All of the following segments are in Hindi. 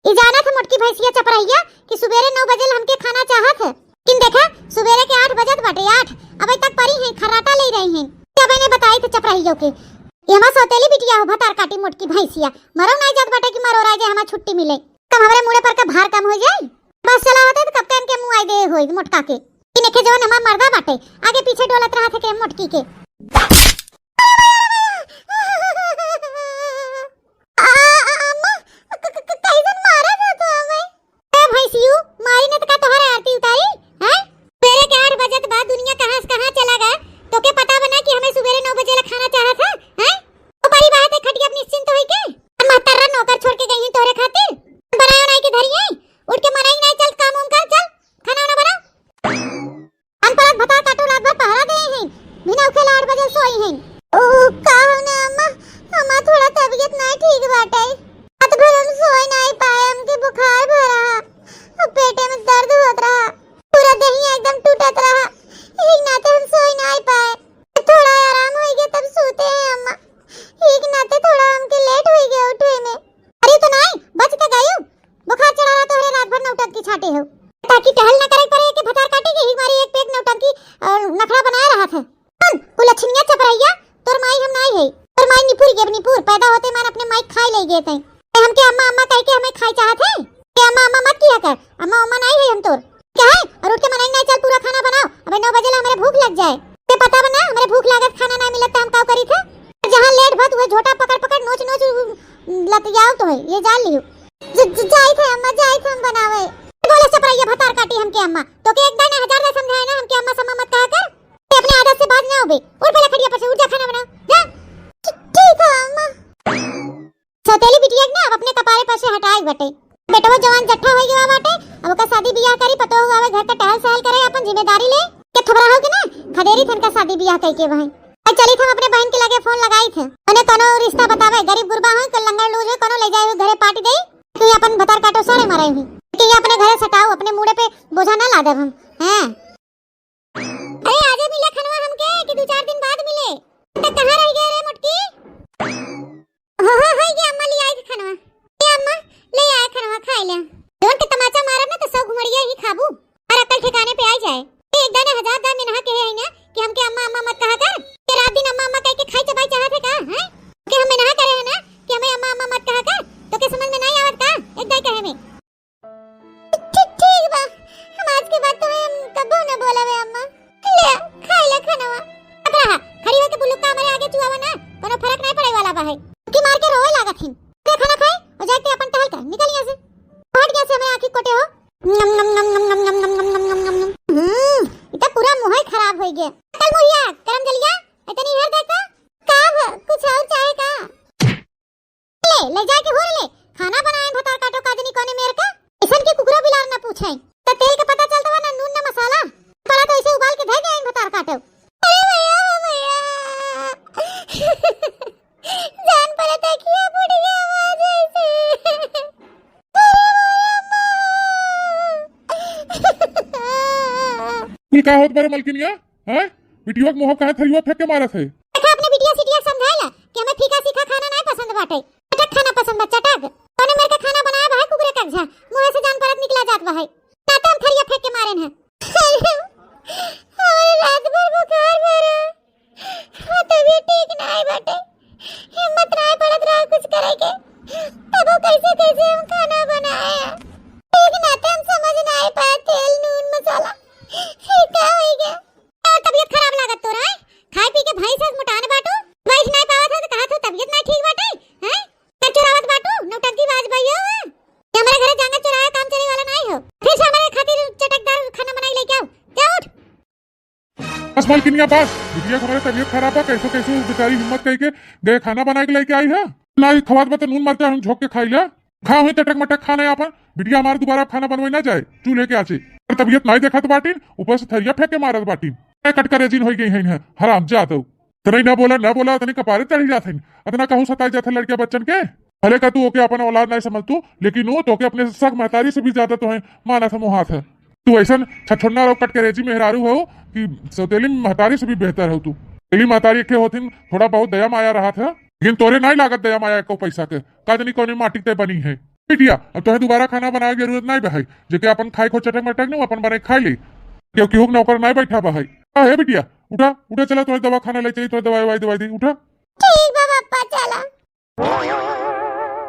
ई जाना था मोटकी भैंसिया चपरहिया कि सुबेरे 9 बजे हमके खाना चाहत है, लेकिन देखा सुबेरे के 8 बजत बाटे 8 अबे तक परी है खर्राटा ले रही हैं। क्या मैंने बताई थे चपरहियों के एमा सौतेली बिटिया हो भतार काटी मोटकी भैंसिया मरो नहीं जात बाटे कि मरो राजे हमा छुट्टी मिले तब हमरे मुड़े पर का भार कम हो जाए। बस चला होता तो कब के मुंह आई दे होई मोटका के कि नेखे जवन हमा मर्दा बाटे आगे पीछे डोलत रहा थे के मोटकी के ताकि टहल न करे पड़े के भतार काटे के हमारी एक पेट नौटंकी और नखरा बना रहा था। कुलछनिया चपरैया तोर माई हम नहीं है तोर माई निपुर पैदा होते मान अपने माई खाई ले गए थे हमके अम्मा अम्मा कह के हमें खाई चाहत है के अम्मा अम्मा मत किया कर अम्मा अम्मा नहीं है हम तोर क्या है और उठ के मनाई नहीं चल पूरा खाना बनाओ अबे 9 बजे हमारे भूख लग जाए ते पता बना हमारे भूख लागत खाना ना मिलत हम का करी थे जहां लेट भत हुए झोटा पकड़ नोच लत जाओ तो है ये जान लियो जाई थे अम्मा जाई थे हम बनावे बोले चपरैया भतार काटी हमके अम्मा तो के एक दाने हजार बार समझाया ना हमके अम्मा सम्मा मत कहा कर ते अपने आदत से बाज ना होबे उठ पहले खड़िया पर से उठ जा खाना बना जा ठीक है अम्मा सौतेली बिटिया ने अब अपने कपारे पर से हटाई बटे बेटवा जवान जट्ठा हो गया बाटे अब का शादी बियाह करी पतो हुआ घर का टहल सहल करे अपन जिम्मेदारी ले के थोड़ा हो के ना खदेरी थन का शादी बियाह कई के वहीं अब चली थे अपने बहन के लगे फोन लगाई थे उन्हें कोनो रिश्ता बतावे गरीब गुरबा है को लंगड़ लूज है कोनो ले जाए घरे पार्टी दे तो अपन भतार काटो सारे मारे हुई कि ये अपने घरे सटाओ अपने मुड़े पे बोझा ना ला दे हम हैं अरे आजे मिले खनवा हमके कि 2-4 दिन बाद मिले तो कहां रह गए रे मुटकी हां ये अम्मा ले आई खनवा ये अम्मा ले आए खनवा खाई ले जोन के तमाचा मारा ना तो सब घुमड़िया ही खाबू और अकल ठिकाने पे आ जाए एक दाने हजार दान में नहा के है ना कि हमके अम्मा अम्मा मत कहा कर कि रात दिन अम्मा अम्मा कह के खाई चबाई चाहत है का हैं कि हमें नहा करे है ना कि हमें अम्मा अम्मा मत कहा कर तो के समझ में नहीं आवत का एक दाई कहे में ठीक बा हम आज के बाद तो हम कबो न बोलावे अम्मा ले खाई ले खाना अब रहा खड़ी होके बुल्लू का हमारे आगे चुआवा ना कोनो फर्क नहीं पड़े वाला बा है कि मार के रोए लागत हिन ते खाना खाए और जाके अपन टहल कर निकल यहां से हट गया से हमें आंखी कोटे हो नम नम नम नम नम नम नम नम नम नम नम इतना पूरा मुंह ही खराब हो गया चल मुहिया करम जलिया इतनी हेर देखा का कुछ और चाहे का ले जाके हो ले खाना बनाए भतार काटो काजनी कोने मेर का ऐसन के कुकरो बिलार ना पूछे तो तेल का पता चलता है ना नून ना मसाला पड़ा तो ऐसे उबाल के दे दे भतार काटो अरे भैया जान पड़ा था कि बुढ़ गया आवाज ऐसे कुल का होत बारे मलकिनिया हैं बिटिया के मुंह कहां थरिया फेंक के मारत है देखा अपने बिटिया सिटिया समझाइला कि हमें फीका सीखा खाना नहीं पसंद बाटे चटक खाना पसंद बा चटक तने मेरे का खाना बनाया भाई कुकरे कगझा मुंह से जान परत निकला जात बा है ना तो हम थरिया फेंक के मारेन है हमारे रात भर बुखार भरा हां तबीयत ठीक नहीं बाटे हिम्मत नहीं पड़त रहा कुछ करे के तब कैसे हम खाना बनाया एक ना तो हम समझ नहीं पाए तेल नून मसाला फीका हो गया और तबीयत खराब लागत तो रहा खाई पी के भाई से मुटान बाटू बैठ नहीं पावत है तो कहा तो तबीयत नहीं ठीक बाटे हैं क्या चुरावत बाटू नौटंकी बाज भैया ये हमारे घरे जांगा चुराया काम चले वाला नहीं हो फिर से हमारे खातिर चटकदार खाना बनाई लेके आओ क्या उठ बस मलकिनिया बस बिटिया हमारे तबीयत खराब है कैसे बेचारी हिम्मत कह के गए खाना बना के लेके आई है ना खवात बता नून मरता हम झोंक के खाई ले खा हुई टटक मटक खाना यहाँ पर बिटिया हमारे दोबारा खाना बनवाई ना जाए चूल्हे के आचे तबीयत नहीं देखा तो बाटी ऊपर से थरिया फेंक के मारत बाटी कट कर रेजिन हो गई है हराम जात तने ना बोला तने कपारे चढ़ी जाते अतना कहूं सताई जाते लड़के बच्चन के भले का तू ओके अपन औलाद नहीं समझ तू लेकिन वो तो के अपने सग महतारी से भी ज्यादा तो है माना था मुहात है तू ऐसा छछोड़ना रहो कट के रेजी मेहरारू हो कि सौतेली महतारी से भी बेहतर हो तू तेली महतारी के होती थोड़ा बहुत दया माया रहा था लेकिन तोरे नहीं लागत दया माया को पैसा के काजनी कोने माटी ते बनी है बिटिया अब तो दोबारा खाना बनाए की जरूरत नहीं भाई, जेके अपन खाए खो चटक मटक न अपन बने खाई ली, क्योंकि हुक नौकर नहीं बैठा भाई। है बिटिया उठा उठा, चला तुम्हें दवा खाना ले चाहिए, तुम्हें दवाई दी उठा। ठीक बा पापा चला।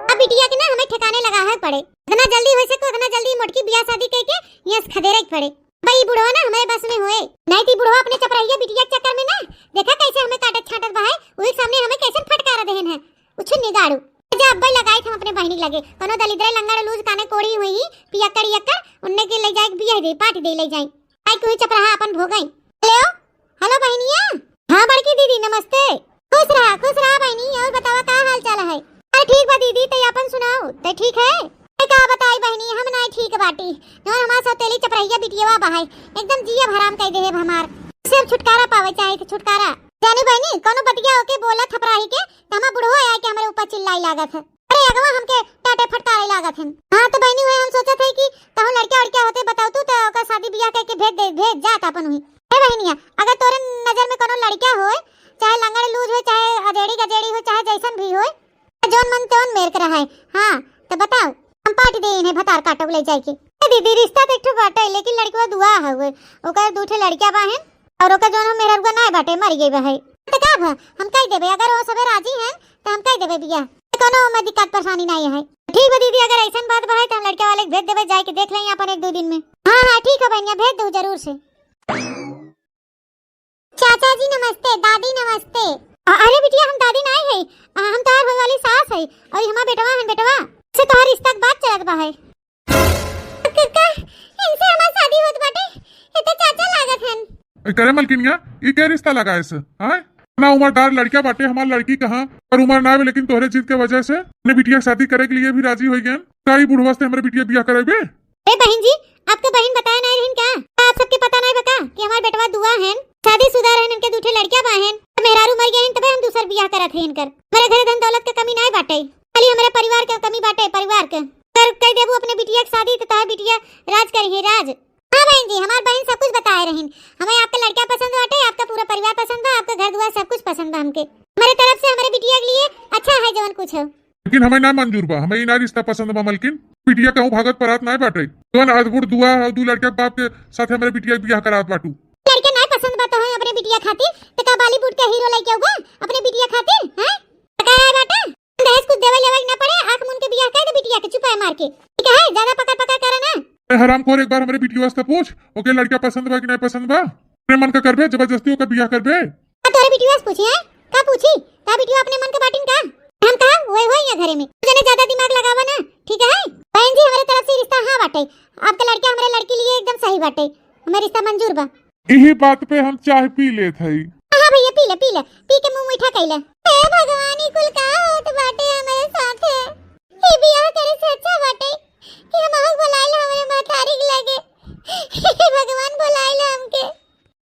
अब बिटिया के ना हमें ठिकाने लगा है पड़े, इतना जल्दी हो सके उतना जल्दी मोटकी बियाह शादी करके यहाँ खदेरे पड़े। भाई बुढ़वा ना हमारे बस में होए नहीं थी, बुढ़वा अपने चपराइया बिटिया के चक्कर में ना देखा कैसे हमें काटत छाटत बहाए, वही सामने हमें कैसे फटकारा देहन है उछ निगाड़ू जब अब्बा लगाई हम अपने बहनी लगे कोनो दलिद्र लंगड़ लूज काने कोड़ी हुई पियक्कड़ यक्कड़ उनने के ले जाए बियाह दे पार्टी दे ले जाए आई कोई चपराहा अपन भोगई। हेलो हेलो बहनिया। हां बड़की दीदी नमस्ते। खुश रहा बहनी, और बतावा का हाल चाल है? अरे ठीक बा दीदी, तै अपन सुनाओ तै ठीक है? का बताई बहनी हम नहीं ठीक बाटी, और हमार सौतेली चपराइया बिटियावा बहाई एकदम जिया भराम कह दे है हमार, सिर्फ छुटकारा पावे चाहे थे छुटकारा। जानी बहनी कोनो बतिया होके बोला थपराही के तमा बुढ़ो आया के हमरे ऊपर चिल्लाई लागत है, अरे अगवा हमके टाटे फटकारे लागत है। हां तो बहनी हुए हम सोचत है कि तहु लड़का और क्या होते बताओ तू, तो ओका शादी बियाह करके भेज जात अपन हुई। ए बहनिया अगर तोरे नजर में कोनो लड़का होए, चाहे लंगड़ लूज हो चाहे अजेड़ी गजेड़ी हो चाहे जैसन भी होए, जोन मन तोन मेर कर है हां तो बताओ हम पार्टी दे इन्हें भतार काटो ले जाए के। दीदी रिश्ता तो एकठो बाटे लेकिन लड़कवा दुआ है ओकर दूठे लड़का बाहन और ओकर जोन मेरा रुआ ना बाटे मर गई बहै तो का हम कह देबे, अगर वो सबे राजी हैं तो हम कह देबे बियाह, कोनो में दिक्कत परेशानी नहीं है। ठीक है दीदी अगर ऐसा बात बा है तो हम लड़का वाले भेज देबे जाए के देख लेंगे अपन 1-2 दिन में। हां ठीक है बहनिया भेज दो जरूर से। चाचा जी नमस्ते, दादी नमस्ते। अरे बिटिया हम दादी नहीं है, हम तोहर होए वाली सास है और हमार बेटवा से तोहर रिश्ता के बात चलत बा है। कक्का इनसे हमार शादी होत बाटे, ये तो चाचा लागत हन। करे मलकिनिया ये क्या रिश्ता लगा है हां ना उम्रदार लड़का बाटे, हमार लड़की कहां और उम्र ना है, लेकिन तोहरे जिद के वजह से अपने बिटिया की शादी करे के लिए भी राजी हो गए। काई बुढ़वा से हमरे बिटिया बियाह कराबे? ए बहन जी आपके बहन बताया नहीं रहन का? आप सबके पता नहीं बका कि हमार बेटवा दुआ है, शादीशुदा रहन, इनके दूठे लड़कियां बाहन, मेहरारू मर गए तबे हम दूसर बियाह करत है इनकर। मेरे घरे धन दौलत के कमी नहीं बाटे, खाली हमारे परिवार के कमी बाटे, परिवार के कर कह देबू अपने बिटिया की शादी तो तार बिटिया राज करी है राज। हां बहन जी हमार बहन सब कुछ बताए रहन, हमें आपका लड़का पसंद बाटे, आपका पूरा परिवार पसंद बा, आपका घर दुआर सब कुछ पसंद बा, हमके हमारे तरफ से हमारे बिटिया के लिए अच्छा है जवन कुछ है, लेकिन हमें ना मंजूर बा, हमें ना रिश्ता पसंद बा मलकिन। बिटिया कहूं भागत परात नहीं बाटे, तोन अदबुर दुआ दू लड़का बाप के साथ हमारे बिटिया के बियाह करात बाटू। लड़का नहीं पसंद बा तो है अपने बिटिया खातिर तो का बॉलीवुड के हीरो लेके आऊगा अपने बिटिया खातिर हैं? का है बेटा दहेज कुछ देवे लेवे ना पड़े, आंख मुन के बियाह कर दे बिटिया के चुपाए मार के, ठीक है? ज्यादा पकड़ करे ना। हरामखोर एक बार हमारे बिटिया वास्ते पूछ ओके लड़का पसंद बा कि नहीं पसंद बा, अपने मन का करबे जबरदस्ती ओके बियाह करबे। तोरे बिटिया से पूछी है का पूछी का बिटिया अपने मन के बाटिन का हम कहा ओए होए या घरे में तूने ज्यादा दिमाग लगावा ना, ठीक है? बहन जी हमारे तरफ से रिश्ता हां बाटे, आपका लड़का हमारे लड़की लिए एकदम सही बाटे, हमें रिश्ता मंजूर बा। यही बात पे हम चाय पी लेत हई। हां भैया पी के मुंह मीठा कइला। हे भगवान ई कुल का होत बाटे हमारे साथे, ई बियाह करे से अच्छा बाटे कि हम आग बुलाइल हमरे माथारी के लगे। हे भगवान बुलाइल हमके,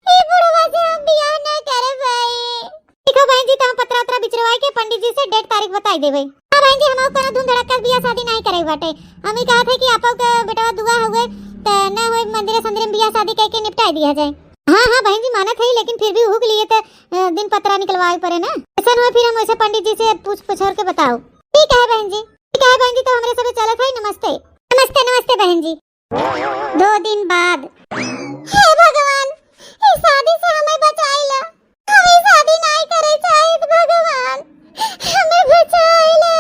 ई बुढ़वा से हम बियाह ना करे भाई। देखो बहन जी तुम पत्रा बिचरवाई के पंडित जी से डेट तारीख बताई देबे। हां बहन जी हम कोनो धूम धड़का बियाह शादी नहीं करे बाटे, हम ही कहा थे कि आपो के बेटा दुआ हुए त ना होए मंदिर संदिर में बियाह शादी करके निपटा दिया जाए। हाँ बहन जी मानत है, लेकिन फिर भी हुक लिए तो दिन पत्रा निकलवाए पड़े ना, ऐसा न हो फिर हम वैसे पंडित जी से पूछ के बताओ। ठीक है बहन जी, तो हमारे सब चलत है। नमस्ते बहन जी। 2 दिन बाद। हे भगवान इस शादी से हमें बचाइला, हमें शादी नहीं करे चाहिए भगवान, हमें बचाइला।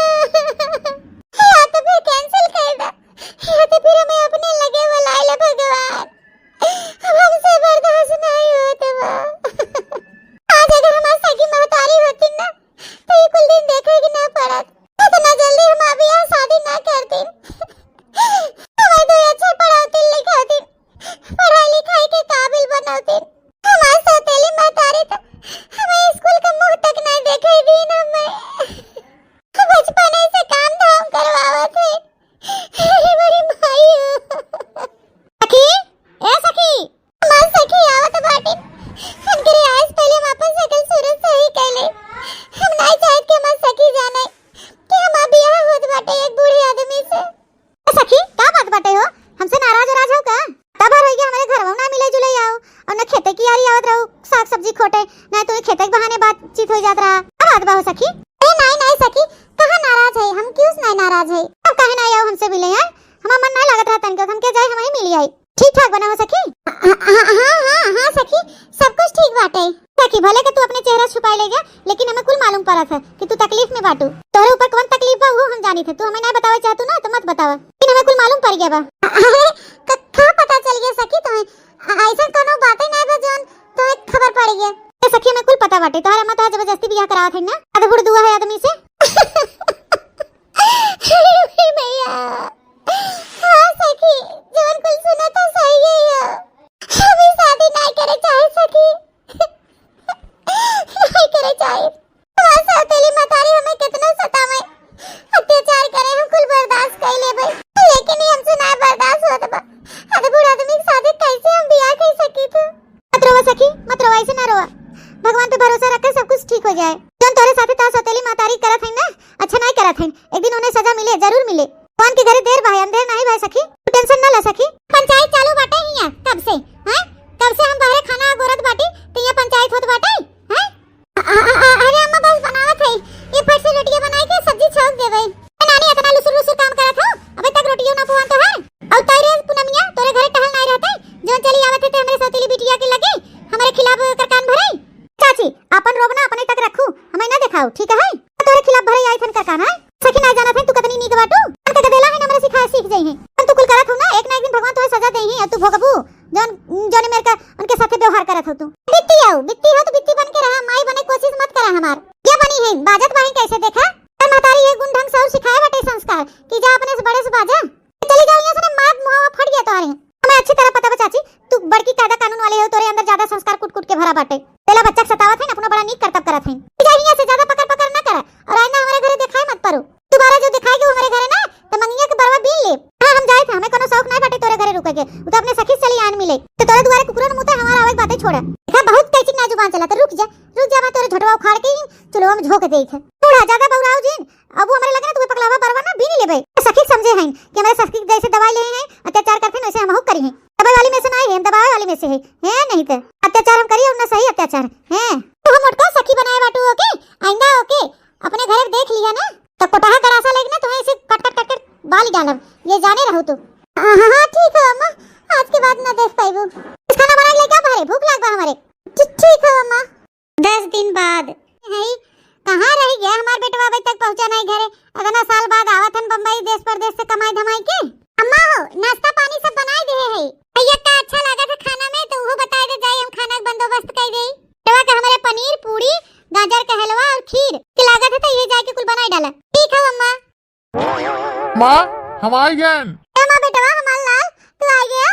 या तो फिर कैंसिल कर दे या तो फिर हमें अपने लगे बुलाइला भगवान, हमसे बर्दाश्त नहीं होता बा। आज अगर हमारी सगी महतारी होती ना तो ये कुल दिन देखेगी ना पड़त, इतना जल्दी हम अभी यहाँ शादी ना करती, हमें तो अच्छा पढ़ाती लिखाती, पढ़ाई लिखाई के काबिल बनाती, हमारी सौतेली महतारी तो हमें स्कूल का मुंह तक नहीं देखेगी ना। मैं बचपन से काम धाम करवावत है, मेरी माई सखी मां सखी आवत बाटी, हमके रियाज पहले वापस सकल सूरत सही कहले, हम नहीं चाहत कि हमार सखी जाने कि हम बियाह होत बाटे एक बूढ़े आदमी से। सखी का बात बाटे हो, हमसे नाराज हो का? तब हो गया हमारे घर ना मिले जुले आओ और न खेते की यारी आवत रहो, साग सब्जी खोटे ना तो खेते के बहाने बातचीत हो जात रहा। अब बात बा हो सखी? ए नहीं सखी कहां नाराज है हम, क्यों नहीं नाराज है, अब कहे ना आओ हमसे से मिले हैं। हमारा मन ना लागत रहा तनके हम के जाए हम ही मिली आई। ठीक ठाक बना हो सखी? हाँ सखी सब कुछ ठीक बाटे सखी। भले के तू अपने चेहरा छुपाए ले जा लेकिन हमें कुल मालूम पड़ा था कि तू तकलीफ में बाटू। तोरे ऊपर कौन तकलीफ बा वो हम जानी थे। तू हमें नहीं बतावे चाहतू ना तो मत बतावा लेकिन हमें कुल मालूम पड़ गया बा। का पता चल गया सखी तुम्हें? ऐसा कोनो बात ही नहीं बा जोन तो खबर पड़ गया। सखी हमें कुल पता बाटे तोहरा मत जबरदस्ती बियाह करावत है ना। अधबुड़ दुआ है आदमी से। भैया हाँ सखी जोन कुल सुना तो सही है। हमें शादी नहीं करे चाहे सखी नहीं करे चाहे। वासा तेली मतारी हमें कितना सतावे अत्याचार करे हम कुल बर्दाश्त कर ले भाई लेकिन ये हमसे ना बर्दाश्त होता बा। अधबुड़ आदमी के साथ कैसे हम बियाह कर सकी थी। मत रोवा सखी मत रोवा ऐसे ना रोवा। भगवान पे भरोसा रख सब कुछ ठीक हो जाए। जोन तोरे साथे ता सौतेली मातारी करत है ना अच्छा नहीं करत है। एक दिन उन्हें सजा मिले जरूर मिले। कौन के घरे देर भाई अंधेर नहीं भाई सखी। तू टेंशन ना ले सखी। पंचायत चालू बाटे हिया कब से हैं? कब से हम बाहर खाना गोरत बाटी तो ये पंचायत होत बाटे हैं? अरे अम्मा बस बनावत है ये फट से रोटियां बनाई के सब्जी छौंक देवे। नानी इतना लुसुर लुसुर काम करत हो अबे तक रोटियां ना पुआन तो है। और तारे पूनमिया तोरे घरे टहल नहीं रहते जो चली आवत है हमरे सौतेली बिटिया के लगे हमारे खिलाफ कर कान भरे। चाची अपन रोबना अपने तक रखू हमें ना दिखाओ ठीक है? तोरे खिलाफ भरे आई थन कर कान है सखी ना जाना थे तू कतनी नीक बाटू अंत के देला है हमरे सिखा सीख जाई है। तू कुल करत हो ना एक ना एक दिन भगवान तोहे सजा देही है तू भोगबू जोन जोने मेरे का उनके साथे व्यवहार करत हो। तू बित्ती हो तो बित्ती बन के रहा माई बने कोशिश मत करा। हमार ये बनी है बाजत बाही कैसे देखा तर महतारी ये गुण ढंग से और सिखाए बटे संस्कार कि जा अपने से बड़े से बाजा चली जाओ यहां से मार मुहावा फट गया तोरे। हमें अच्छी तरह पता बा चाची तू बड़की कायदा कानून वाले हो तोरे अंदर ज्यादा संस्कार कुट कुट के भरा बाटे। तेला बच्चा सतावत है अपना बड़ा नीक करतब करत है। जा यहां से ज्यादा पकड़ पकड़ ना कर और आईना हमारे घरे दिखाए मत परो। दोबारा जो दिखाएगी वो हमारे घरे ना तो मंगिया के बरवा बीन ले। हां हम जाए थे हमें कोनो शौक नहीं बाटे तोरे घरे रुके के वो तो अपने सखी चली आन मिले तो तोरे दुआरे कुकुरन मुते हमारा आवे बातें छोड़ा। देखा बहुत कैची ना जुबान चला तो रुक जा मैं तोरे झटवा उखाड़ के चलो हम झोक देई थे। थोड़ा ज्यादा बौराओ जिन अब हमारे लगे ना तू पकलावा बरवा ना बीन लेबे। सखी समझे हैं कि हमारे सखी जैसे दवाई ले हैं अत्याचार करते हैं वैसे हम हो करी हैं। दवाई वाली में से नहीं है दवाई वाली में से है नहीं तो अत्याचार हम करिए और ना सही अत्याचार है। तो हम उठको सखी बनाए बाटू ओके आइंदा ओके अपने घर देख लिया ना तो कोटाहा करासा लेके ना तुम्हें इसे कट कट कट बाल डालब ये जाने रहो तू। हां ठीक है अम्मा आज के बाद ना देख पाइबू। इस खाना बनाने के लिए क्या भरे भूख लाग बा हमारे। ठीक है अम्मा। 10 दिन बाद है कहां रह गया हमार बेटवा अभी तक पहुंचा नहीं घरे। अगला साल बाद आवत हन बम्बई देश परदेश से कमाई धमाई के। अम्मा हो नाश्ता पानी सब बनाई दे है भैया का अच्छा लगा था खाना में तो वो बताए दे जाए हम खाना का बंदोबस्त कर देई। बेटवा का हमारे पनीर पूरी गाजर का हलवा और खीर की लागत है तो ये जाके कुल बनाई डाला। ठीक है अम्मा। माँ हम आई गए। अम्मा बेटवा हमार लाल तू आ गया।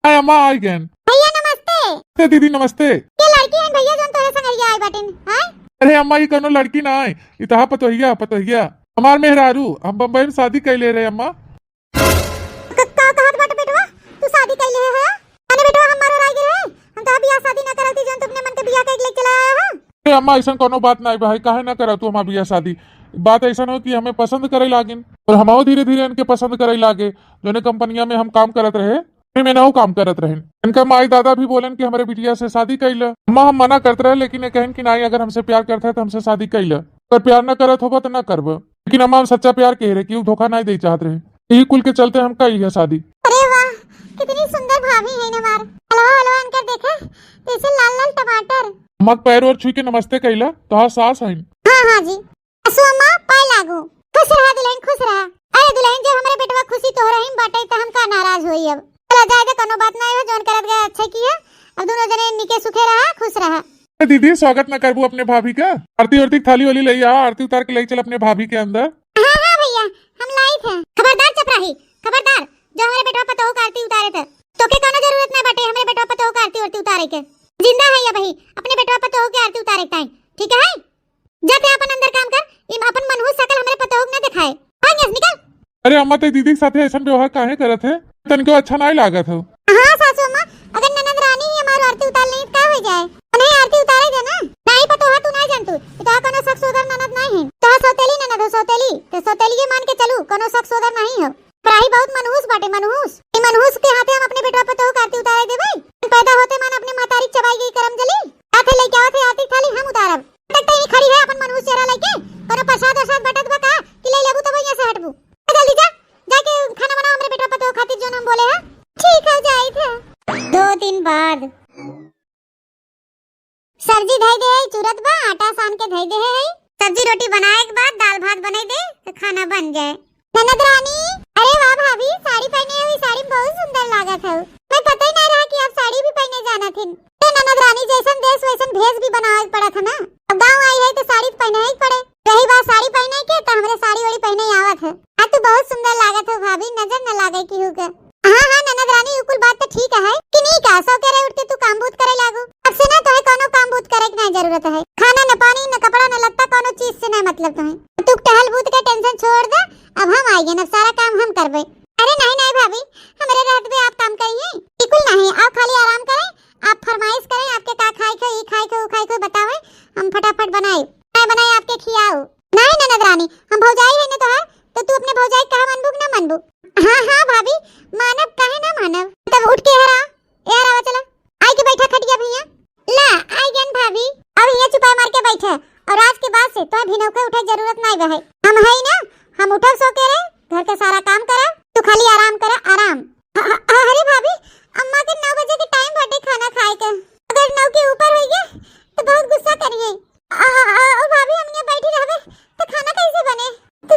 हाय अम्मा आई गए। भैया नमस्ते। दीदी नमस्ते। ये लड़की है भैया जोन तोरे संग आई बाटिन हां। अरे अम्मा ये कोनो लड़की ना है इतहा पतोहिया हमार मेहरारू हम बम्बई में शादी कर ले रहे अम्मा। का कहत बाटे बेटवा तू शादी कर ले है अने बेटवा हम मारो राई गए हम तो बियाह शादी ना करती जन तुमने मन के बियाह के ले चला आया है। अरे अम्मा ऐसा कोनो बात नहीं भाई काहे ना करा तू हमार बियाह शादी। बात ऐसा हो कि हमें पसंद करे लागिन और हम धीरे धीरे इनके पसंद करे लागे जोने कंपनिया में हम काम करत रहे में ना काम करत रहे। इनका माई दादा भी बोलन कि हमारे बिटिया से शादी कैल। अम्मा हम मना करते रहे लेकिन ये कहन कि नहीं अगर हमसे प्यार करता है तो हमसे शादी कैल अगर प्यार न करत होगा तो ना करब। लेकिन अम्मा हम सच्चा प्यार कह रहे कि धोखा नहीं दे चाहते रहे यही कुल के चलते हम कही है शादी। अरे वाह कितनी सुंदर भाभी है हमार। हलवा हलवा इनका देखा जैसे लाल लाल टमाटर। अम्मा पैर और छुई के नमस्ते कैला तो हाँ सास है। हां जी असु अम्मा पाए लागू खुश रहा दुल्हन खुश रहा। अरे दुल्हन जब हमारे बेटवा खुशी तो रही बाटे तो हम का नाराज होई। अब चला जाए तो कोनो बात नहीं हो जोन करत गए अच्छा किया। अब दोनों जने निके सुखे रहा खुश रहा। दीदी स्वागत न करबू अपने भाभी का। आरती वारती थाली वाली ले आ आरती उतार के ले चल अपने भाभी के अंदर। हां भैया हम लाई थे। खबरदार चपराही खबरदार जो हमारे बेटवा पतोह का आरती उतारे थे तो के कोनो जरूरत ना बाटे हमारे बेटवा पतोह का आरती उतारे के। जिंदा है या भाई अपने बेटवा पतोह की आरती उतारे टाइम ठीक है। जाते अपन अंदर काम कर इन अपन मनहूस शकल हमारे पतोह ना दिखाए। भाग यहां निकल। अरे अम्मा ते दीदी के साथे ऐसा व्यवहार काहे करत है तनको अच्छा नहीं लागत हो। हां सासू अम्मा अगर ननद रानी ही हमारी आरती उतार ले का हो जाए उन्हें आरती उतारे दे ना। नहीं पतोह तू नहीं जानतू तो कोनो शख्स उधर ननद नहीं है तो सौतेली ननद हो सौतेली तो सौतेली ये मान के चलू कोनो शख्स उधर नहीं हो। प्राही बहुत मनहूस बाटे मनहूस। ये मनहूस के हाथे हम अपने बेटवा पतोह का आरती उतारे देबे। पैदा होते मान अपने मातारी चबाई गई करम जली हाथे लेके आवत है आरती थाली हम उतारब। तक तो ये खड़ी है अपन मनहूस चेहरा लेके कोनो प्रसाद बटत बका कि ले लेबू तब यहां से हटबू। जल्दी जा जाके खाना हम बोले हां ठीक है जाई थे 2 दिन बाद सब्जी धई दे है तुरंत बा आटा सान के धई दे है सब्जी रोटी बनाए के बाद दाल भात बनाई दे तो खाना बन जाए ननद रानी अरे वाह भाभी साड़ी पहने हुई साड़ी बहुत सुंदर लागत है मैं पता ही नहीं रहा कि आप साड़ी भी पहने जाना थी ननद रानी जैसन देश वैसन भेष भी बनावे पड़ा था ना अब गांव आई है तो साड़ी पहने ही पड़े रही बात साड़ी पहने के तो हमरे साड़ी वाड़ी पहने ही आवत है आज तो बहुत सुंदर लागत है भाभी नजर न लागे की हुके हां हां ननद रानी कुल बात तो ठीक है कि नहीं का सो करे उठते तू काम बूत करे लागू अब से ना तो है कोनो काम बूत करे की नहीं जरूरत है खाना न पानी न कपड़ा न लत्ता कोनो चीज से नहीं मतलब तो है तू टहल बूत के टेंशन छोड़ दे अब हम आएंगे ना सारा काम हम करबे अरे नहीं नहीं भाभी हमारे रहत में आप काम करिए बिल्कुल नहीं आप खाली आराम करें आप फरमाइश करें आपके का खाए को ई खाए को उ खाए को बतावे हम फटाफट बनाए मैं बनाए आपके खियाओ नहीं ननद रानी हम भौजाई है ना तो तू अपने भौजाई कहा मनबू ना मनबू हां हां भाभी मानव काहे ना मानव तब उठ के यार आवा चला आई के बैठा खटिया भैया ला आई गन भाभी अब ये चुपा मार के बैठा और आज के बाद से तो भी नौके उठे जरूरत नहीं बहे हम है ना हम उठा सो के रे घर का सारा काम करा तू खाली आराम करा आराम अरे भाभी अम्मा के 9 बजे के टाइम बटे खाना खाए के अगर 9 के ऊपर हो गया तो बहुत गुस्सा करिए और भाभी हम यहाँ बैठी रहबे तो खाना कैसे बने तो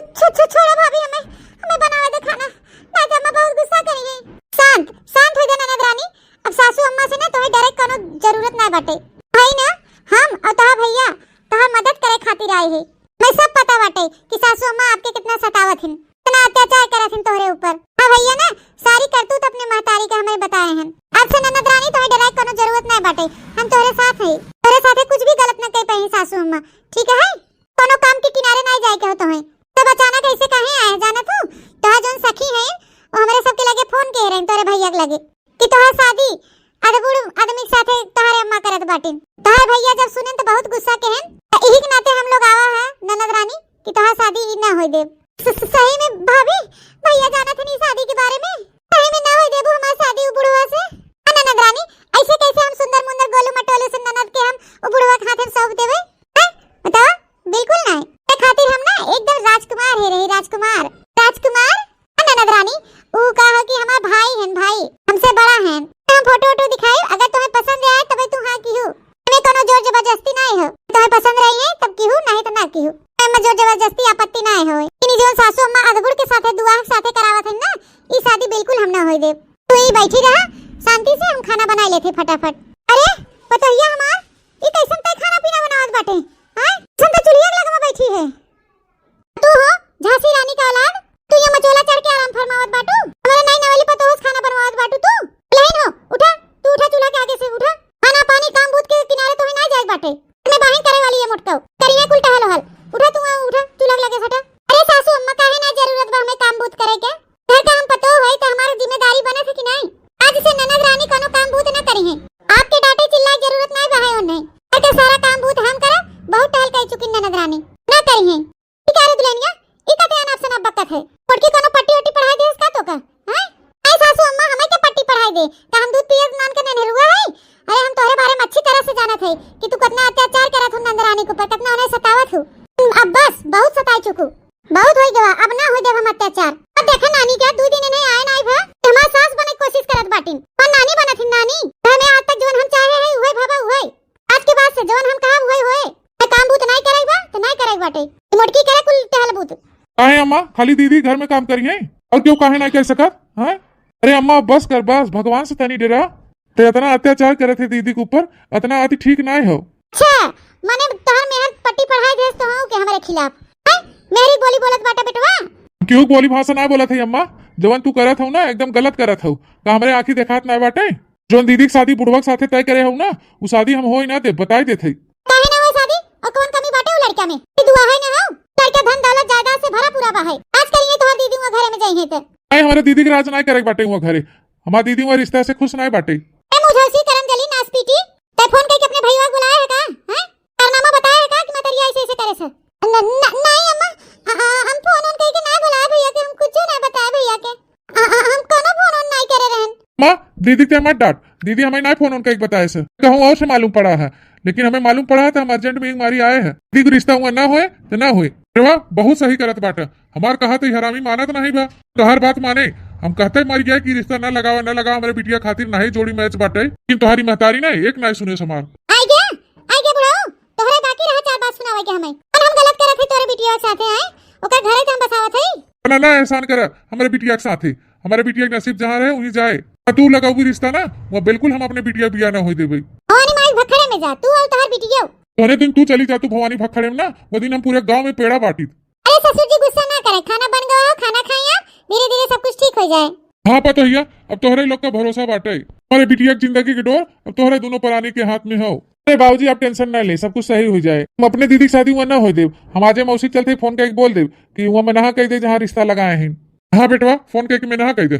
छोड़ो भाभी हमें बनावे दे खाना नहीं तो अम्मा बहुत गुस्सा करिए शांत हो जा ननद रानी अब सासू अम्मा से ना तोहे डायरेक्ट कोनो जरूरत ना बाटे है ना हम और तोहा भैया तोहा मदद करे खातिर आए है मैं सब पता बाटे कि सासू अम्मा आपके कितना सतावत हिन कितना अत्याचार करत हिन तोहरे ऊपर हां भैया ना सारी करतूत अपने महतारी का हमें बताए हैं अब से ननद रानी तोहे डायरेक्ट कोनो जरूरत नहीं बाटे हम तोहरे साथ है तोहरे साथे कुछ भी गलत न कह पाई सासू अम्मा ठीक है कोनो काम के किनारे नहीं जाए के हो तोहे तब अचानक ऐसे काहे आए जाना तू तोहा जोन सखी है वो हमरे सबके लगे फोन कह रहे तोरे भैया के लगे कि तोहा शादी अदबुड़ आदमी के साथे तोहरे अम्मा करत बाटिन तोहरे भैया जब सुने तो बहुत गुस्सा कहेन यही के नाते हम लोग आवा है ननद रानी कि तोहा शादी ना होई दे सही में भाभी भैया जाना था नहीं शादी के बारे में सही में ना होई देबू हमार शादी उ बुढ़वा से ननद रानी ऐसे कैसे हम सुंदर मुंदर गोलू मटोलू से ननद के हम उ बुढ़वा के हाथे सौंप देबे हैं बताओ बिल्कुल नहीं ते खातिर हम ना एकदम राजकुमार है रही राजकुमार ननद रानी उ कहा कि हमार भाई हैं भाई हमसे बड़ा हैं हम फोटो दिखाई अगर तुम्हें पसंद आए तब तू हां की हो मैं कोनो जोर जबरदस्ती नहीं हो तुम्हें पसंद रही है तब की हो नहीं तो ना की हो मैं जोर जबरदस्ती आपत्ति नहीं होए इनी जो सासू अम्मा अदबुड़ के साथे दुआ के साथे करावत है ना ई शादी बिल्कुल हम ना होई दे तू ही बैठी रहा शांति से हम खाना बना लेते फटाफट अरे पतोहिया हमार ई कैसन ते खाना पीना बनावत बाटे हां सब तो चुलिया लगवा बैठी है तू हो झांसी रानी का औलाद तू ये मचोला चढ़ के आराम फरमावत बाटू हमारे नई नवेली पतोहस खाना बनवावत बाटू तू लेन हो उठा तू उठा चूल्हा के आगे से उठा खाना पानी काम बूत के किनारे तो ना जाए बाटे मैं बाहर करे वाली है मोटकाऊ करिए कुल टहल हल उठा तू उठा चूल्हा लगे सटा अरे सासू अम्मा काहे ना जरूरत बा हमें काम बूत करे के घर का हम पतो है तो हमारी जिम्मेदारी बने थे कि नहीं आज से ननद रानी कोनो काम बूत ना करी है आपके डांटे चिल्लाए जरूरत नहीं बा है और नहीं घर का सारा काम बूत हम करा बहुत टहल कह चुकी ननद रानी ना करी है ठीक है दुल्हनिया ई का ध्यान आपसे ना बकत है मोटकी कोनो पट्टी वट्टी पढ़ाई दे इसका तो का हैं ऐ सासू अम्मा हमें के पट्टी पढ़ाई दे का हम दूध पिए मान के नहीं हुआ है अरे हम तोहरे बारे में अच्छी तरह से जानत है कि तू कितना अत्याचार करत हो नंदरानी के ऊपर कितना उन्हें सतावत हो अब बस बहुत सताई चुकू बहुत हो गया अब ना हो देव हम अत्याचार अब देखा नानी क्या 2 दिन नहीं आए नहीं भा हमार सास बने की कोशिश करत बाटिन और नानी बनत है नानी हमें आज तक जोन हम चाहे है उहे भाबा उहे आज के बाद से जोन हम कहा उहे होए मैं काम बूत नहीं करेगा तो नहीं करेगा बाटे मोटकी करे कुल टहल बूत काहे अम्मा खाली दीदी घर में काम करिए और क्यों काहे नहीं कर सकत हैं अरे अम्मा बस कर बस भगवान से तनी डरा तो इतना अत्याचार करे थे दीदी के ऊपर इतना अति ठीक नहीं हो अच्छा माने तोहर मेहर पट्टी पढ़ाई भेज तो हूं के हमारे खिलाफ हैं मेरी बोली बोलत बाटा बेटवा क्यों बोली भाषा ना बोला थी अम्मा जवन तू करत हो ना एकदम गलत करत हो का हमरे आंखी देखात ना बाटे जोन दीदी की शादी बुढ़वा के साथे तय करे हो ना वो शादी हम होई ना दे बताई देथे काहे ना हो शादी और कौन कमी बाटे वो लड़का में ये दुआ है ना हो लड़का धन दौलत जायदाद से भरा पूरा बा है आज करिए तोहर दीदी वो घरे में जाई है तो नहीं हमारे दीदी के राज नहीं करे बाटे वो घरे हमारी दीदी वो रिश्ता से खुश नहीं बाटे मुझे करम जली नास पीटी ते फोन करके अपने भैया को बुलाया है का हैं कारनामा बताया है का कि मैं तेरी ऐसे ऐसे करे से नहीं अम्मा हम फोन ऑन करके ना बुलाया भैया के हम कुछ नहीं बताया भैया के हम कोनो फोन ऑन नहीं करे रहन मां दीदी के मत डांट दीदी हमें नहीं फोन ऑन करके बताया से कहूं और से मालूम पड़ा है लेकिन हमें मालूम पड़ा था हम अर्जेंट में मारी आए हैं दीदी को रिश्ता हुआ ना होए तो ना होए बहुत सही करत बाटा हमार कहा तो हरामी मानत नहीं बा तो हर बात माने हम कहते मर गया कि रिश्ता न लगावा न लगावा, हमारे बिटिया खातिर नहीं जोड़ी मैच बाटे, लेकिन तुम्हारी महतारी ना एक ना सुने समार। आई गया बुढ़ाओ, तोहरे बाकी रहा 4 बात सुनावे के हमें। और हम गलत करत है तोरे बिटिया के साथे आए, ओकर घरे से हम बसावत है। ना ना एहसान कर, हमारे बिटिया के साथ है, हमारे बिटिया के नसीब जहाँ रहे वहीं जाए। तू लगाऊ भी रिश्ता ना वो बिल्कुल हम अपने बिटिया बिया ना हो देबे। भवानी माई भखड़े में जा तू और तोहर बिटिया। तोने दिन तू चली जा तू भवानी भखड़े में ना, वो दिन हम पूरे गांव में पेड़ा बांटी। अरे ससुर जी गुस्सा ना करे, खाना बन गया हो, खाना खाई आप, धीरे धीरे सब कुछ ठीक हो जाए। हाँ पता भैया, अब तोहरे लोग का भरोसा बाटे, हमारे बिटिया की जिंदगी की डोर अब तोहरे दोनों प्राणी के हाथ में हो। अरे बाबूजी आप टेंशन ना ले, सब कुछ सही हो जाए। हम अपने दीदी की शादी वहाँ ना हो देव, हम आजे मौसी चलते फोन करके बोल देव कि वहाँ मना कह दे जहाँ रिश्ता लगाए हैं। हाँ बेटवा फोन करके मैं नहा कह दे।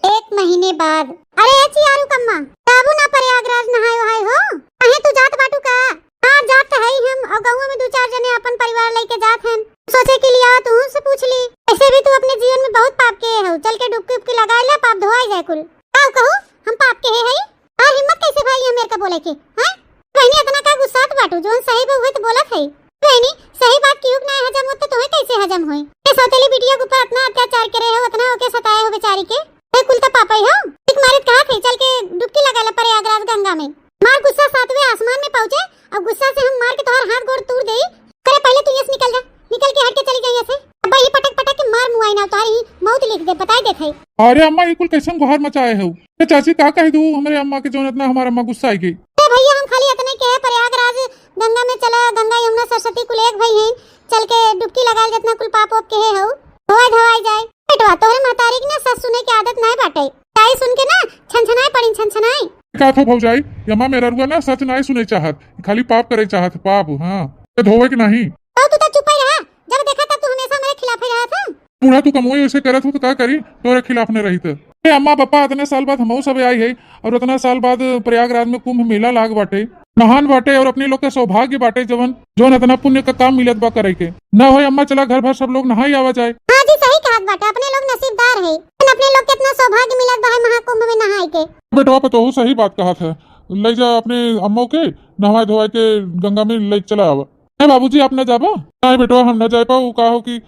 1 महीने बाद अरे चियारू कम्मा काबू ना प्रयागराज नहाए वहाए हो, कहे तू जात बाटू का? हाँ जात है ही हम, और गाँव में 2-4 जने अपन परिवार लेके जात हैं। सोचे के लिए तू से पूछ ली, ऐसे भी तू अपने जीवन में बहुत पाप किए हो, चल के डुबकी लगा ले, पाप धोआ जाए कुल। आओ कहो हम पाप के है और हिम्मत कैसे भाई है मेरे का बोले के? हैं बहनी इतना का गुस्सा बाटू, जोन सही हुए तो बोलत है। बहनी सही बात क्यों ना हजम होते तुम्हें कैसे हजम होई? ए सौतेली बिटिया के ऊपर इतना अत्याचार करे हो, इतना होके सताए हो बेचारी के, ए कुल तो पापा ही हो। एक मारित कहा थे चल के डुबकी लगा ले प्रयागराज गंगा में, मार गुस्सा 7वें आसमान में पहुंचे और गुस्सा से हम मार के तुम्हारा हाथ गोड़ तोड़ दे। करे पहले तू यस निकल जा, निकल के हट के चली जाइए ऐसे, अब ये पटक पटक के मार मुआई ना तुम्हारी मौत लिख दे, बताई देत है। अरे अम्मा ये कुल कैसे गुहार मचाए हो? चाची का कह दू हमारे अम्मा के जोन इतना हमारा अम्मा गुस्सा आई गई। भैया हम खाली इतने के प्रयागराज गंगा में चला, गंगा यमुना सरस्वती कुल एक भाई हैं, चल के डुबकी लगाए जितना कुल पाप ओप के हो धोए धोवाई जाए। बेटवा तोरे महतारी की ना सस सुने की आदत नहीं बाटे, ताई सुन के ना छनछनाए पड़ी छनछनाए। का था भौजाई यम्मा मेरा रुआ ना सच नहीं सुने चाहत, खाली पाप करे चाहत, पाप हाँ धोवे की नहीं। तो तू चुप ही रहा, जब देखा तब तू हमेशा मेरे खिलाफ ही रहा था। पूरा तू कमोई ऐसे करत हो तो क्या करी, तोरे खिलाफ ने रही थे। अम्मा पापा इतने साल बाद हम सब आई है और इतना साल बाद प्रयागराज में कुंभ मेला लाग बाटे, नहान बाटे और अपने लोग के सौभाग्य बाटे जवन जोन इतना पुण्य का काम मिलत बा करे के न हो। अम्मा चला घर भर सब लोग नहाई आवा जाए। हाँ जी सही कहा बाटे, अपने लोग नसीबदार है, अपने लोग के इतना सौभाग्य मिलत बा महाकुंभ में नहाए के। बेटवा पे तो सही बात कहा था, ले जा अपने अम्मो के नहाए धोवाए के गंगा में ले चला आवा। बाबूजी आप न जाबा? नहीं बेटवा हम न जा पाओ, का हो कि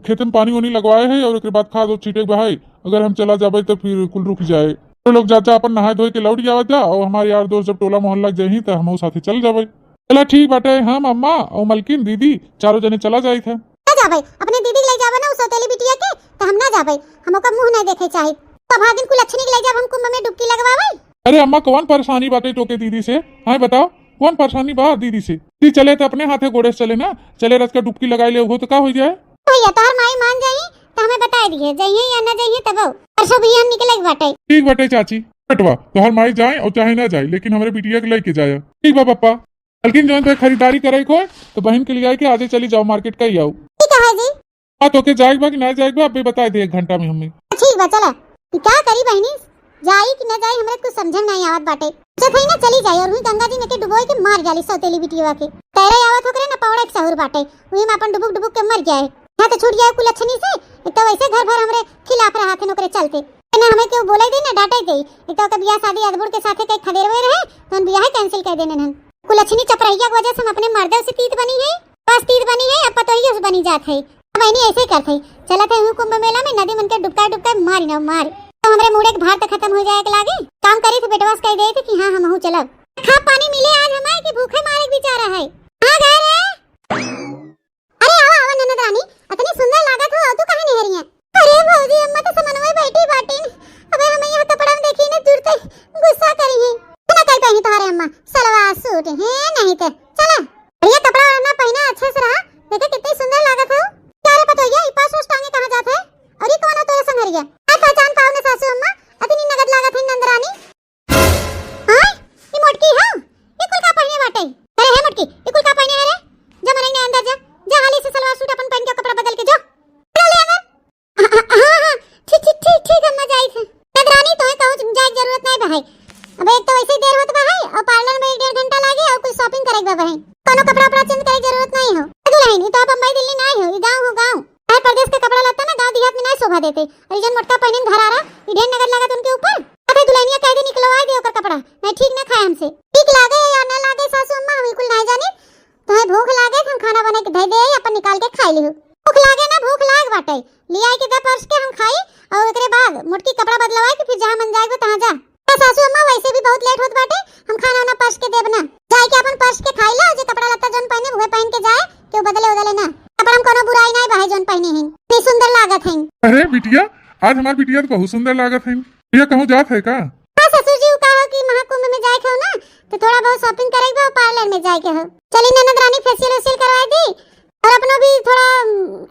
खेत में पानी वानी लगवाए है और उसके बाद खाद और छीटे बहाई, अगर हम चला जाबे तो फिर कुल रुक जाए। तो लोग जा अपन नहाए धोए के लौट जावा जा, और हमारे यार दोस्त जब टोला मोहल्ला जाही तो हम साथे चल जाबे। चला ठीक बाटे, हम अम्मा और मलकिन दीदी चारों जने चला जाई थे। ना जाबे अपने दीदी ले जाबे ना उस सौतेली बिटिया के, तो हम ना जाबे, हम ओका मुंह नहीं देखे चाहे। तब दिन कुल अच्छी ले जाब हम कुंभ में डुबकी लगवावे। अरे अम्मा कौन परेशानी बाटे टोके दीदी से? हाँ बताओ कौन परेशानी बा दीदी से? दी चले तो अपने हाथे घोड़े चले ना, चले रस का डुबकी लगाई ले हो तो का हो जाए? भैया तोहर माई मान जाई तो हमें बता दिए जाइए या ना जाइए, तब परसों भी हम निकले बाटे। ठीक बाटे चाची, बेटवा तोहर माई जाए और चाहे ना जाए लेकिन हमारे बिटिया के लेके जाए। ठीक बा पापा, लेकिन जो पे खरीदारी करे को तो बहन के लिए आए के आजे चली जाओ मार्केट का ही आओ। ठीक है जी। हाँ तो के जाएगा कि ना जाएगा अभी बता दे 1 घंटा में हमें। ठीक बा चला, क्या करी बहनी जाई कि ना जाई हमरे कुछ समझ नहीं आवत बाटे। जब ही ना चली जाई और हुई गंगा जी में के डुबोई के मार जाली सौतेली बिटिया के, तेरे आवत होकरे ना पौड़े के सहूर बाटे, हुई में अपन डुबुक डुबुक के मर जाए। हां तो छूट जाए कुल अच्छनी से, तो वैसे घर भर हमरे खिलाफ रहा थे नौकरे चलते ना, हमें क्यों बोले दे ना डांटे दे। एक तो बियाह शादी अदबुर के साथे कई खदेरवे रहे तो हम बियाह कैंसिल कर देने नन। कुल अच्छनी चपरैया की वजह से हम अपने मर्दों से तीत बनी है, बस तीत बनी है, अब तो ही बनी जात है। अब ऐनी ऐसे करते चला थे कुंभ मेला में नदी मन के डुबका डुबका मारी ना मार, तो हमरे मुड़े के भार तो खत्म हो जाए के लागे। काम करे थे बेटवास कह दे थे कि हां हम हूं चलब। खा पानी मिले आज हमारे की भूखे मारे के बेचारा है। हां गए रे, अरे आवा आवा ननद रानी, इतनी सुंदर लागत हो तू काहे नहीं रही है? अरे भौजी अम्मा तो समन्वय बैठी बाटी, अबे हमें यहां कपड़ा में देखी ने जुड़ते गुस्सा करी है ना, कल पहनी तुम्हारे अम्मा सलवार सूट है नहीं तो चला ये कपड़ा ना पहना अच्छे से रहा, देखे कितनी सुंदर लागत हो। क्या रे पतोइया ई पास उस टांगे कहां जात है और ये कौन है तेरे संगरिया? आ पहचान पाओ ना सासू अम्मा, इतनी नगद लागत है नंदरानी। हां ये मोटकी है, ये कुल का पहने बाटे? अरे है मोटकी ये कुल का पहने है रे? जा मरे ने अंदर जा हाली से सलवार सूट अपन पहन के कपड़ा बदल के जो चल ले अंदर। हां ठीक अम्मा जाई थे नंदरानी, तोहे कहूं जाए जरूरत नहीं बहाई, अबे एक तो वैसे देर होत बहाई और पार्लर में 1.5 घंटा लागे और कुछ शॉपिंग करे बा बहाई, कोनो कपड़ा अपना चेंज करे जरूरत नहीं हो। दुल्हन तो अब बम्बई दिल्ली नहीं हो, ये गांव हो गांव, हर प्रदेश का कपड़ा लाता ना गांव देहात में नहीं शोभा देते, और जन मोटका पहने घर आ रहा ये ढेर नगद लागत उनके ऊपर। अबे दुल्हनिया कह दे निकलवा दे ओकर कपड़ा, नहीं ठीक ना खाए हमसे, ठीक लागे या ना लागे सासू अम्मा हम बिल्कुल नहीं जाने। तोहे भूख लागे हम खाना बना के दे दे अपन निकाल के खाई लिहु, भूख लागे ना भूख लाग बाटे ले आई के 10 वर्ष के हम खाई और एकरे बाद मोटकी कपड़ा बदलवा के फिर जहाँ मन जाएगा तहाँ जा। सासू अम्मा वैसे भी बहुत लेट होत बाटे, हम खाना वाना पर्स के देब ना, जाए के अपन पर्स के खाई ला, जो कपड़ा लत्ता जोन पहने हुए पहन के जाए, क्यों बदले उदले ना। कपड़ा हम कोनो बुराई नहीं बाहे जोन पहने हैं, इतनी सुंदर लागत हैं। अरे बिटिया, आज हमार बिटिया तो बहुत सुंदर लागत है। ये कहूँ जात है का? हाँ ससुर जी कहा कि महाकुंभ में जाए के हो ना, तो थोड़ा बहुत शॉपिंग करेगा और पार्लर में जाए के हो। चली ननद रानी फेशियल वेशियल करवाए दी और अपना भी थोड़ा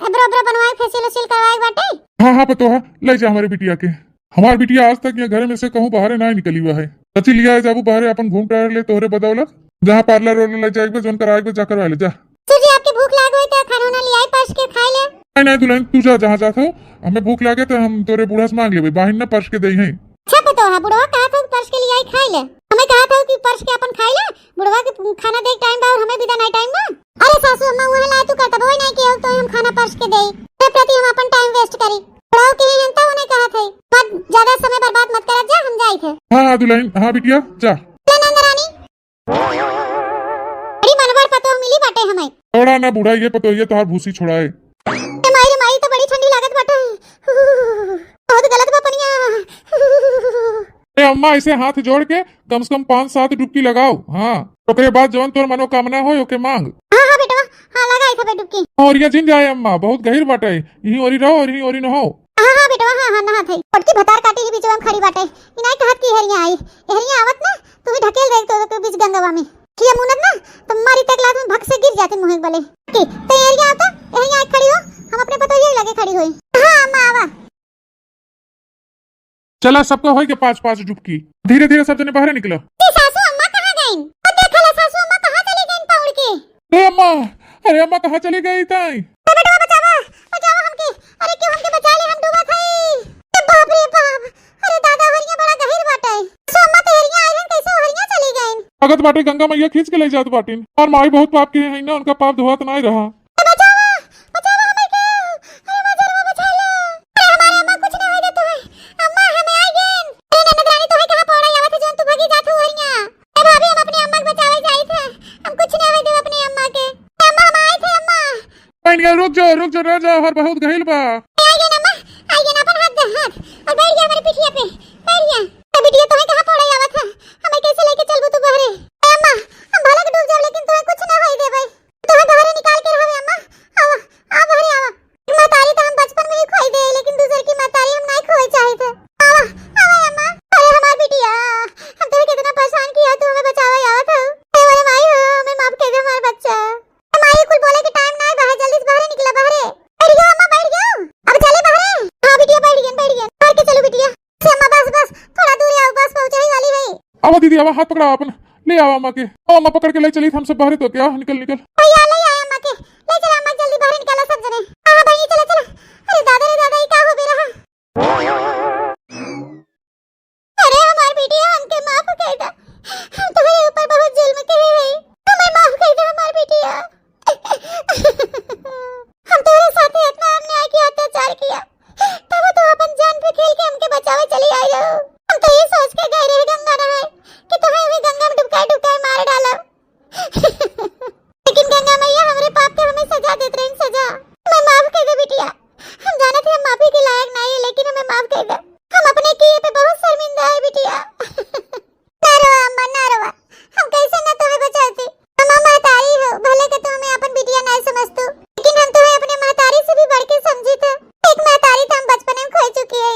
एब्रो बनवाए, फेशियल वेशियल करवाए बाटे। हाँ हाँ पतो है, ले जा हमारे बिटिया के। हमार बिटिया आज तक ये घर में से कहूँ बाहर ना निकली हुआ है। सची लिया है जाबू बाहर अपन घूम टहल ले तोहरे बदौलत, जहाँ पार्लर वार्लर ले जाएगा जोन कराएगा जाकर वाले जा। ससुर जी आपकी भूख लाग गई तो खाना ना लियाई पर्स के खाई ले। नहीं नहीं दुल्हन, तू जा जहाँ जाता हो, हमें भूख लागे तो हम तोरे बूढ़ा से मांग लेबे, बाहिन ना पर्स के दे हैं। अच्छा पतो है, बुढ़वा कहा था पर्स के लियाई खाई ले, हमें कहा था कि पर्स के अपन खाई ले, बुढ़वा के खाना देख टाइम बा और हमें विदा नहीं टाइम बा। अरे सासू अम्मा वहां लाए तू करता बोई नहीं कियो तो हम खाना पर्स के देई, ते प्रति हम अपन टाइम वेस्ट करी। बुढ़वा के हंता उन्हें कहा थे मत ज्यादा समय बर्बाद मत कर, जा हम जाई थे। हाँ हाँ दुल्हन, हाँ बिटिया जा। नंद रानी बड़ी मनवर पतो मिली बाटे हमें। थोड़ा ना बूढ़ा ये पतो ये तोहार भूसी छोड़ाए। माई माई तो बड़ी ठंडी लागत बाटे, बहुत गलत बा पनिया। ए अम्मा ऐसे हाथ जोड़ के कम से कम 5-7 डुबकी लगाओ। हाँ ओकरे बाद जवन तोर मनोकामना हो ओके मांग। हाँ हाँ बेटा, हाँ लगाई था डुबकी। और ये जिन जाए अम्मा, बहुत गहिर बाटे, यही ओरी रहो और यही ओरी न हो। हाँ हाँ बेटा, हाँ हाँ नहा थई। पटकी भतार काटी के बीच में खड़ी बाटे, इनाई कहत की हेरिया आई, हेरिया आवत ना तू भी ढकेल दे तो बीच गंगावा में किया मुनत ना तो मारी तक लात में भग से गिर जाते मुंह वाले की। तो हेरिया आता, हेरिया खड़ी हो, हम अपने पतो ये लगे खड़ी हुई। हाँ अम्मा आवा। चला सबको होई के 5-5 डुबकी, धीरे धीरे सब जने बाहर निकलो। सासू अम्मा कहाँ गईं? और देखला सासू अम्मा कहाँ चली गईं पौड़ के। ए अम्मा, अरे अम्मा कहाँ चली गई ताई? बेटा बचावा, बचावा हमके, अरे क्यों हमके बचा ले, हम डूबा थई। ए बाप रे बाप, अरे दादा हरिया बड़ा गहिर बाटे। सासू अम्मा तो हरिया आई हन, कैसे हरिया चली गईं? भगत बाटे गंगा मैया खींच के ले जात बाटिन, और माई बहुत पाप के है ना, उनका पाप धोवत नहीं रहा। बचावा, बचावा हमें के, अरे मजरवा बचा लो। अरे हमारे अम्मा कुछ ना होई दे तो है, अम्मा हमें आई गेन। अरे ननद रानी तो है कहां पौड़ा आवत है जोन तू भगी जात हो हरिया। ए भाभी हम अपनी अम्मा को बचावे जाई थे, हम कुछ ना होई दे अपनी अम्मा के। अम्मा हम आई थे अम्मा। नहीं रुक जा रह जा, हर बहुत गहिल बा। आई गेन अम्मा, आई गेन अपन हाथ दे हाथ और बैठ जा हमारी पिठिया पे, बैठ जा। ए बिटिया तो है कहां पौड़ा आवत है, हमें कैसे लेके चलबू तू बहरे? ए अम्मा हम भले के डूब जाब लेकिन तुम्हें कुछ ना होई दे भाई, तुम्हें बहरे निकाल के रहे अम्मा। आवा आ बहरे आवा। मातारी तो हम बचपन में ही खोई दे, लेकिन दूसर की मातारी हम नहीं खोई चाहे थे। आवा आवा अम्मा। अरे हमार बिटिया, हम तो कितना परेशान किया, तू हमें बचावे आवत है। ए मेरे माई हो, हमें माफ कर दे हमार बच्चा। माई कुल बोले कि टाइम नहीं बाहर, जल्दी से बाहर निकला बहरे। बैठ गया अम्मा, बैठ गया, अब चले बहरे। हां बिटिया बैठ गया बाहर के चलो बिटिया। अम्मा बस थोड़ा दूर आओ, बस पहुंचे ही वाली है। आवा दीदी आवा, हाथ पकड़ा अपन, ले आओ अम्मा के। अम्मा पकड़ के ले चली हम सब बाहर, तो क्या निकल भैया ले आए अम्मा के, ले चला अम्मा, जल्दी बाहर निकालो सब जने। हां भाई चलो। अरे दादा रे दादा, ये क्या हो गया? अरे हमारी बेटी हमके माफ कर दे, हम तुम्हारे ऊपर बहुत जुल्म करे हैं, हमें माफ कर दे हमारी बेटिया। हम तुम्हारे साथ इतना अन्याय किया, अत्याचार किया, तब तो अपन जान पे खेल के हमके बचावे चली आई हो। हम तो ये सोच के गए रहे गंगा नहाए कि तुम्हें भी गंगा में डुबकाए मार डाला। लेकिन गंगा मैया हमारे पाप पे हमें सजा देते रही, सजा। हमें माफ कर दे बिटिया, हम जाने थे हम माफी के लायक नहीं है, लेकिन हमें माफ कर दे, हम अपने किए पे बहुत शर्मिंदा है बिटिया। ना रो अम्मा ना रो, हम कैसे ना तुम्हें बचाते। अम्मा महतारी हो, भले के तुम हमें अपन बिटिया नहीं समझतो, लेकिन हम तुम्हें अपने महतारी से भी बढ़ के समझी थे। एक महतारी तो हम बचपन में खो चुकी है,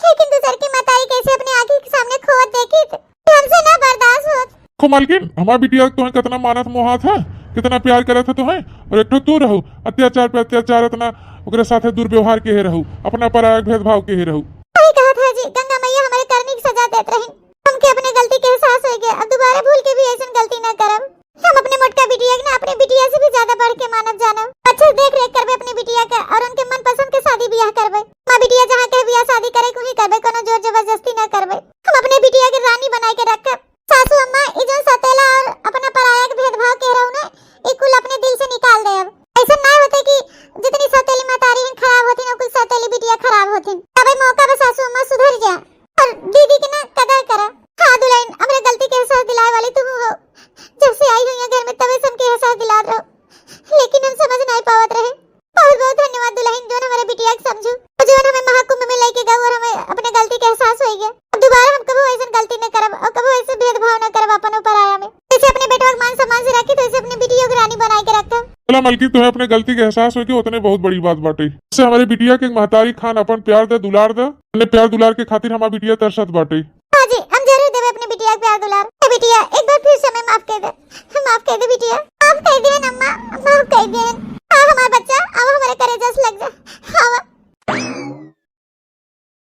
लेकिन दूसर की महतारी कैसे अपने आंखों के सामने खोत देखी थी, हमसे ना बर्दाश्त होत। को मालकिन, हमार बिटिया तुम्हें कितना मानत मोहात है, कितना प्यार करे था तुम्हें, और एक तू रहू अत्याचार पे अत्याचार, इतना ओकरे साथे दुर्व्यवहार के ही रहू, अपना पराया भेदभाव के ही रहू। सही कहा था जी, गंगा मैया हमारे करने की सजा देते रही, हमके अपने गलती के एहसास हो गया, अब दोबारा भूल के भी ऐसी गलती न करब। हम अपने मोटका बिटिया ना अपने बिटिया से भी ज्यादा बढ़ के मानव जानब, अच्छे से देख रेख करबे अपनी बिटिया का, और उनके मन पसंद के शादी ब्याह करबे। मां बिटिया जहां कहे ब्याह शादी करे वही करबे, कोनो जोर जबरदस्ती न करबे। हम अपने बिटिया के रानी बना के रखब। सासू अम्मा ई जो सतेला और अपना पराया के भेदभाव कह रहू ना, ई कुल अपने दिल से निकाल दे। अब ऐसा ना होते कि जितनी सतेली मातारी खराब होती ना, कुल सतेली बिटिया खराब होती। तब मौका पे सासू अम्मा सुधर जा और दीदी की ना कदर करा। हां दुल्हन, अपने गलती के एहसास दिलाए वाली तू हो, जब से आई हुई घर में तब से हमके एहसास दिला रहो, लेकिन हम समझ नहीं पावत रहे। बहुत बहुत धन्यवाद दुल्हन, जो हमारे बिटिया के समझू, जो हमें महाकुंभ में लेके गए और हमें अपने चला मलकी, तुम्हें अपने गलती के एहसास हो के उतने बहुत बड़ी बात बाटे। इससे हमारे बिटिया के महतारी खान अपन प्यार दे दुलार दे, अपने प्यार दुलार के खातिर हमारी बिटिया तरसत बाटे। हाँ जी, हम जरूर देवे अपने बिटिया के प्यार दुलार। बिटिया एक बार फिर से हमें माफ कर दे, माफ कर दे बिटिया, माफ कर दे अम्मा, माफ कर दे। हाँ हमारा बच्चा, अब हमारे करेजस लग जा। हाँ